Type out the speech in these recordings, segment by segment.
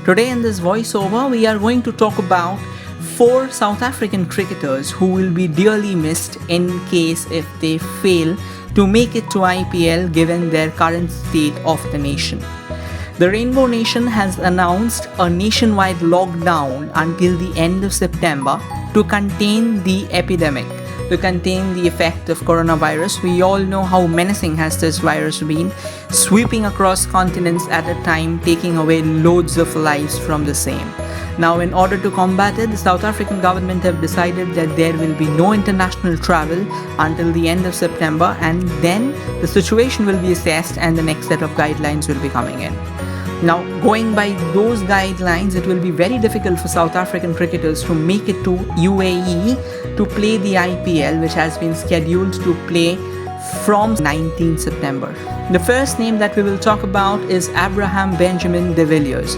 Today in this voiceover, we are going to talk about 4 South African cricketers who will be dearly missed in case if they fail to make it to IPL given their current state of the nation. The Rainbow Nation has announced a nationwide lockdown until the end of September to contain the epidemic, to contain the effect of coronavirus. We all know how menacing has this virus been, sweeping across continents at a time, taking away loads of lives from the same. Now, in order to combat it, the South African government have decided that there will be no international travel until the end of September, and then the situation will be assessed and the next set of guidelines will be coming in. Now, going by those guidelines, it will be very difficult for South African cricketers to make it to UAE to play the IPL, which has been scheduled to play from 19 September. The first name that we will talk about is Abraham Benjamin de Villiers.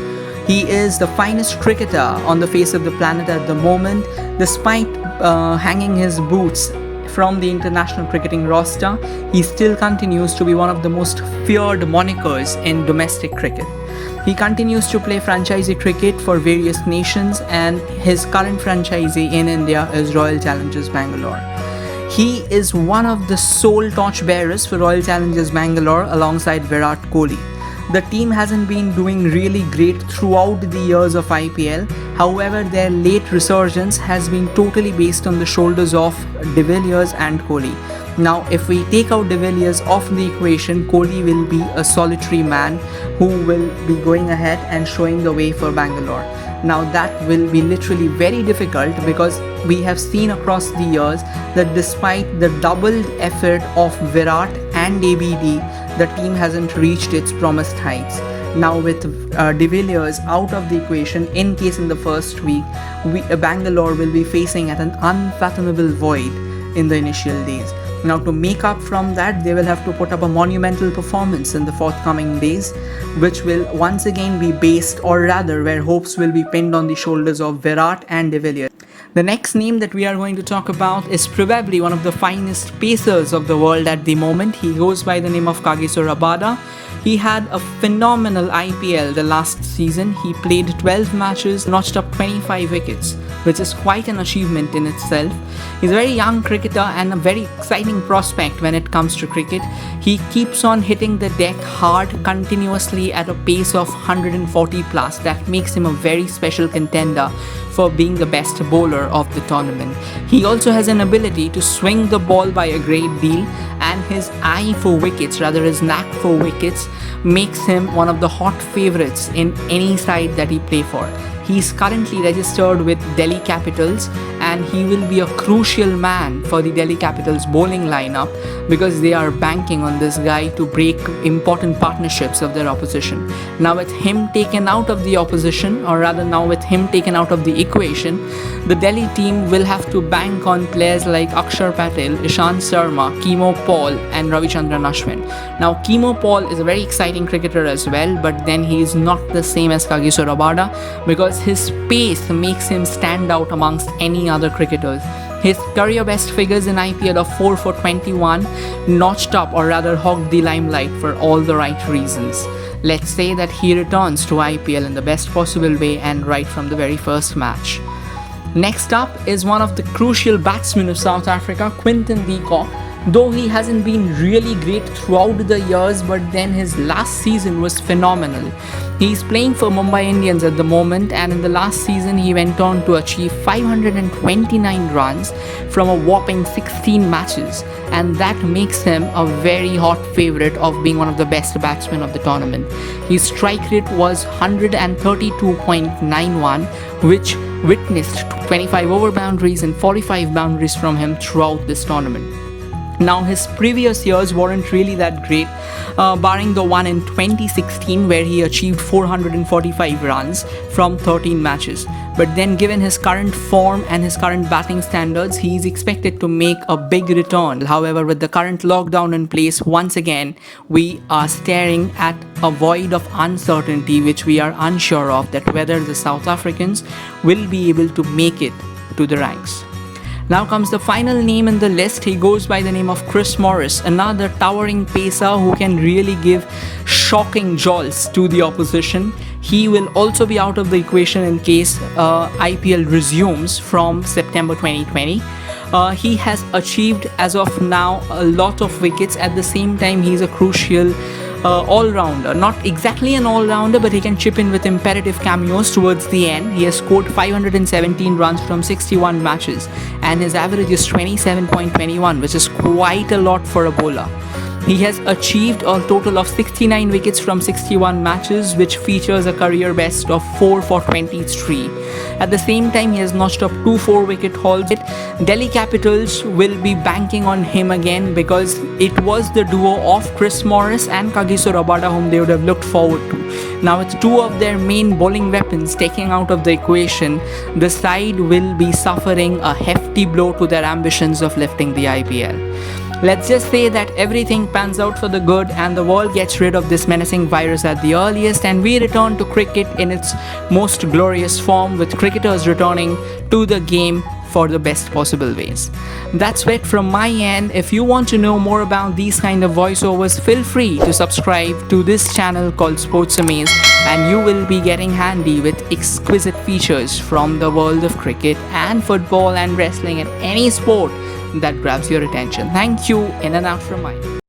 He is the finest cricketer on the face of the planet at the moment. Despite hanging his boots from the international cricketing roster, he still continues to be one of the most feared monikers in domestic cricket. He continues to play franchisee cricket for various nations, and his current franchisee in India is Royal Challengers Bangalore. He is one of the sole torchbearers for Royal Challengers Bangalore alongside Virat Kohli. The team hasn't been doing really great throughout the years of IPL. However, their late resurgence has been totally based on the shoulders of de Villiers and Kohli. Now, if we take out de Villiers off the equation, Kohli will be a solitary man who will be going ahead and showing the way for Bangalore. Now, that will be literally very difficult because we have seen across the years that despite the doubled effort of Virat and ABD, the team hasn't reached its promised heights. Now, with de Villiers out of the equation, in case in the first week, Bangalore will be facing at an unfathomable void in the initial days. Now, to make up from that, they will have to put up a monumental performance in the forthcoming days, which will once again be based, or rather where hopes will be pinned on the shoulders of Virat and de Villiers. The next name that we are going to talk about is probably one of the finest pacers of the world at the moment. He goes by the name of KAGISO RABADA. He had a phenomenal IPL the last season. He played 12 matches, notched up 25 wickets, which is quite an achievement in itself. He's a very young cricketer and a very exciting prospect when it comes to cricket. He keeps on hitting the deck hard continuously at a pace of 140 plus. That makes him a very special contender for being the best bowler of the tournament. He also has an ability to swing the ball by a great deal, and his eye for wickets, rather his knack for wickets, makes him one of the hot favorites in any side that he play for. He is currently registered with Delhi Capitals, and he will be a crucial man for the Delhi Capitals bowling lineup because they are banking on this guy to break important partnerships of their opposition. Now, with him taken out of the opposition, or rather now with him taken out of the equation, the Delhi team will have to bank on players like Akshar Patel, Ishant Sharma, Keemo Paul and Ravichandran Ashwin. Now, Keemo Paul is a very exciting cricketer as well, but then he is not the same as KAGISO RABADA because his pace makes him stand out amongst any other cricketers. His career best figures in IPL of 4 for 21 notched up, or rather hogged the limelight for all the right reasons. Let's say that he returns to IPL in the best possible way and right from the very first match. Next up is one of the crucial batsmen of South Africa, Quinton the KOCK. Though he hasn't been really great throughout the years, but then his last season was phenomenal. He's playing for Mumbai Indians at the moment, and in the last season he went on to achieve 529 runs from a whopping 16 matches, and that makes him a very hot favourite of being one of the best batsmen of the tournament. His strike rate was 132.91, which witnessed 25 over boundaries and 45 boundaries from him throughout this tournament. Now, his previous years weren't really that great, barring the one in 2016 where he achieved 445 runs from 13 matches. But then, given his current form and his current batting standards, he is expected to make a big return. However, with the current lockdown in place, once again, we are staring at a void of uncertainty which we are unsure of, that whether the South Africans will be able to make it to the ranks. Now comes the final name in the list. He goes by the name of Chris Morris, another towering pacer who can really give shocking jolts to the opposition. he will also be out of the equation in case IPL resumes from September 2020. He has achieved as of now a lot of wickets. At the same time, he's a crucial all-rounder. Not exactly an all-rounder, but he can chip in with imperative cameos towards the end. He has scored 517 runs from 61 matches, and his average is 27.21, which is quite a lot for a bowler. He has achieved a total of 69 wickets from 61 matches, which features a career best of 4 for 23. At the same time, he has notched up 2 4-wicket hauls. Delhi Capitals will be banking on him again because it was the duo of Chris Morris and KAGISO RABADA whom they would have looked forward to. Now, with 2 of their main bowling weapons taken out of the equation, the side will be suffering a hefty blow to their ambitions of lifting the IPL. Let's just say that everything pans out for the good and the world gets rid of this menacing virus at the earliest, and we return to cricket in its most glorious form, with cricketers returning to the game for the best possible ways. That's it from my end. If you want to know more about these kind of voiceovers, feel free to subscribe to this channel called SportsAmaze, and you will be getting handy with exquisite features from the world of cricket and football and wrestling and any sport that grabs your attention. Thank you. In and out from mine.